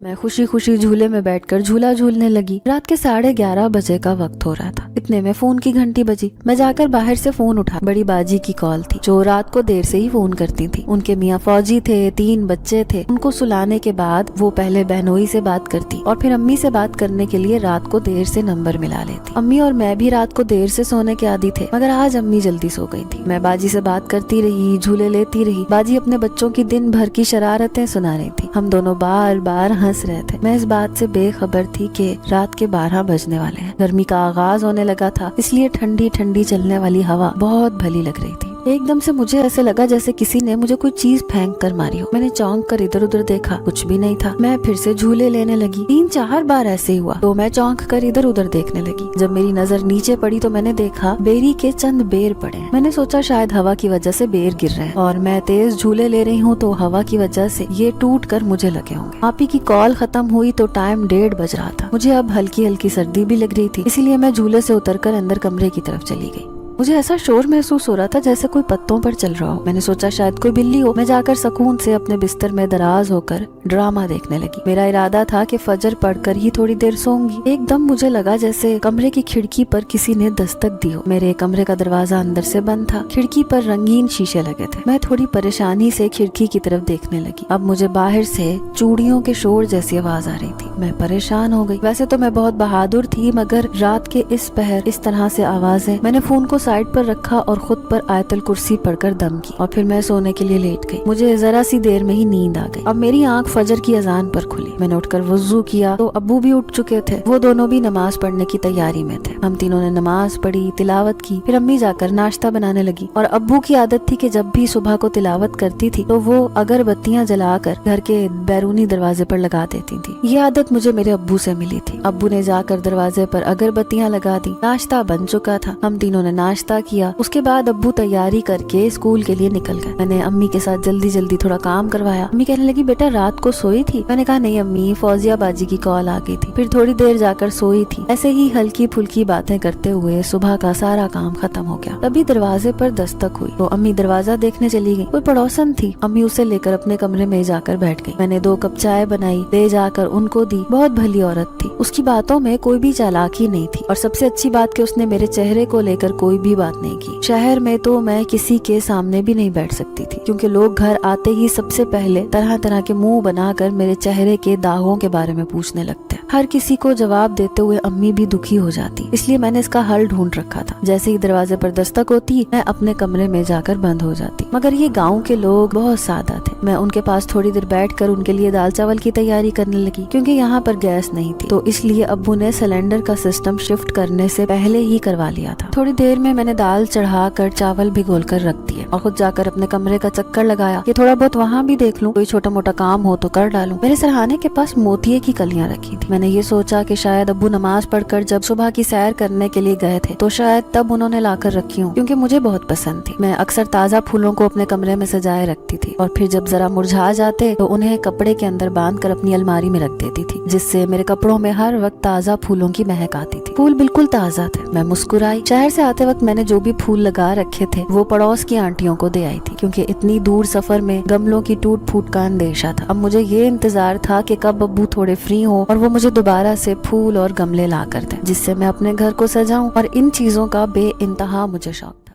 मैं खुशी खुशी झूले में बैठकर झूला झूलने लगी। रात के 11:30 बजे का वक्त हो रहा था। इतने में फोन की घंटी बजी। मैं जाकर बाहर से फोन उठा। बड़ी बाजी की कॉल थी, जो रात को देर से ही फोन करती थी। उनके मियाँ फौजी थे, 3 बच्चे थे। उनको सुलाने के बाद वो पहले बहनोई से बात करती और फिर अम्मी से बात करने के लिए रात को देर से नंबर मिला लेती। अम्मी और मैं भी रात को देर से सोने के आदी थे, मगर आज अम्मी जल्दी सो गई थी। मैं बाजी से बात करती रही, झूले लेती रही। बाजी अपने बच्चों की दिन भर की शरारतें सुना रही थी। हम दोनों बार बार हंस रहे थे। मैं इस बात से बेखबर थी कि रात के 12 बजने वाले हैं। गर्मी का आगाज होने लगा था, इसलिए ठंडी ठंडी चलने वाली हवा बहुत भली लग रही थी। एकदम से मुझे ऐसे लगा जैसे किसी ने मुझे कोई चीज फेंक कर मारी हो। मैंने चौंक कर इधर उधर देखा, कुछ भी नहीं था। मैं फिर से झूले लेने लगी। 3-4 बार ऐसे ही हुआ तो मैं चौंक कर इधर उधर देखने लगी। जब मेरी नजर नीचे पड़ी तो मैंने देखा बेरी के चंद बेर पड़े हैं। मैंने सोचा शायद हवा की वजह से बेर गिर रहे हैं और मैं तेज झूले ले रही हूँ तो हवा की वजह से ये टूट कर मुझे लगे होंगे। आपी की कॉल खत्म हुई तो टाइम 1:30 बज रहा था। मुझे अब हल्की हल्की सर्दी भी लग रही थी, इसीलिए मैं झूले से उतरकर अंदर कमरे की तरफ चली गई। मुझे ऐसा शोर महसूस हो रहा था जैसे कोई पत्तों पर चल रहा हो। मैंने सोचा शायद कोई बिल्ली हो। मैं जाकर सुकून से अपने बिस्तर में दराज होकर ड्रामा देखने लगी। मेरा इरादा था कि फजर पढ़कर ही थोड़ी देर सोऊंगी। एकदम मुझे लगा जैसे कमरे की खिड़की पर किसी ने दस्तक दी हो। मेरे कमरे का दरवाजा अंदर से बंद था। खिड़की पर रंगीन शीशे लगे थे। मैं थोड़ी परेशानी से खिड़की की तरफ देखने लगी। अब मुझे बाहर से चूड़ियों के शोर जैसी आवाज आ रही थी। मैं परेशान हो गई। वैसे तो मैं बहुत बहादुर थी, मगर रात के इस पहर इस तरह से आवाजें। मैंने फोन को साइड पर रखा और खुद पर आयतल कुर्सी पढ़कर दम की और फिर मैं सोने के लिए लेट गई। मुझे जरा सी देर में ही नींद आ गई। अब मेरी आंख फजर की अजान पर खुली। मैंने उठकर वुजू किया तो अब्बू भी उठ चुके थे। वो दोनों भी नमाज पढ़ने की तैयारी में थे। हम तीनों ने नमाज पढ़ी, तिलावत की। फिर अम्मी जाकर नाश्ता बनाने लगी और अब्बू की आदत थी कि जब भी सुबह को तिलावत करती थी तो वो अगरबत्तियां जलाकर घर के बैरूनी दरवाजे पर लगा देती थी। ये आदत मुझे मेरे अब्बू से मिली थी। अब्बू ने जाकर दरवाजे पर अगरबत्तियां लगा दी। नाश्ता बन चुका था। हम तीनों ने नाश्ता किया। उसके बाद अब्बू तैयारी करके स्कूल के लिए निकल गए। मैंने अम्मी के साथ जल्दी जल्दी थोड़ा काम करवाया। अम्मी कहने लगी, बेटा रात को सोई थी? मैंने कहा नहीं अम्मी, फौजिया बाजी की कॉल आ गई थी, फिर थोड़ी देर जाकर सोई थी। ऐसे ही हल्की फुल्की बातें करते हुए सुबह का सारा काम खत्म हो गया। तभी दरवाजे पर दस्तक हुई तो अम्मी दरवाजा देखने चली गई। कोई पड़ोसन थी। अम्मी उसे लेकर अपने कमरे में जाकर बैठ गई। मैंने 2 कप चाय बनाई, ले जाकर उनको दी। बहुत भली औरत थी। उसकी बातों में कोई भी चालाकी नहीं थी और सबसे अच्छी बात कि उसने मेरे चेहरे को लेकर कोई भी बात नहीं की। शहर में तो मैं किसी के सामने भी नहीं बैठ सकती थी, क्योंकि लोग घर आते ही सबसे पहले तरह तरह के मुंह बनाकर मेरे चेहरे के दागों के बारे में पूछने लगते। हर किसी को जवाब देते हुए अम्मी भी दुखी हो जाती, इसलिए मैंने इसका हल ढूंढ रखा था। जैसे ही दरवाजे पर दस्तक होती मैं अपने कमरे में जाकर बंद हो जाती। मगर ये गाँव के लोग बहुत सादा थे। मैं उनके पास थोड़ी देर बैठकर उनके लिए दाल चावल की तैयारी करने लगी, क्योंकि यहाँ पर गैस नहीं थी, तो इसलिए अब्बू ने सिलेंडर का सिस्टम शिफ्ट करने से पहले ही करवा लिया था। थोड़ी देर में मैंने दाल चढ़ाकर चावल भिगोल कर रख दिए और खुद जाकर अपने कमरे का चक्कर लगाया कि थोड़ा बहुत वहाँ भी देख लूं, कोई छोटा मोटा काम हो तो कर डालूं। मेरे सरहाने के पास मोतिये की कलियां रखी थी। मैंने ये सोचा कि शायद अब्बू नमाज पढ़कर जब सुबह की सैर करने के लिए गए थे तो शायद तब उन्होंने लाकर रखी हूँ, क्योंकि मुझे बहुत पसंद थी। मैं अक्सर ताज़ा फूलों को अपने कमरे में सजाए रखती थी और फिर जब जरा मुरझा जाते तो उन्हें कपड़े के अंदर बांधकर अपनी अलमारी में रख देती थी, जिससे मेरे कपड़ों में हर वक्त ताज़ा फूलों की महक आती थी। फूल बिल्कुल ताज़ा थे। मैं मुस्कुराई। शहर से आते वक्त मैंने जो भी फूल लगा रखे थे वो पड़ोस की आंटियों को दे आई थी, क्योंकि इतनी दूर सफर में गमलों की टूट फूट का अंदेशा था। अब मुझे ये इंतजार था कि कब अब्बू थोड़े फ्री हो और वो मुझे दोबारा से फूल और गमले ला कर दें, जिससे मैं अपने घर को सजाऊं। और इन चीजों का बेइंतहा मुझे शौक था।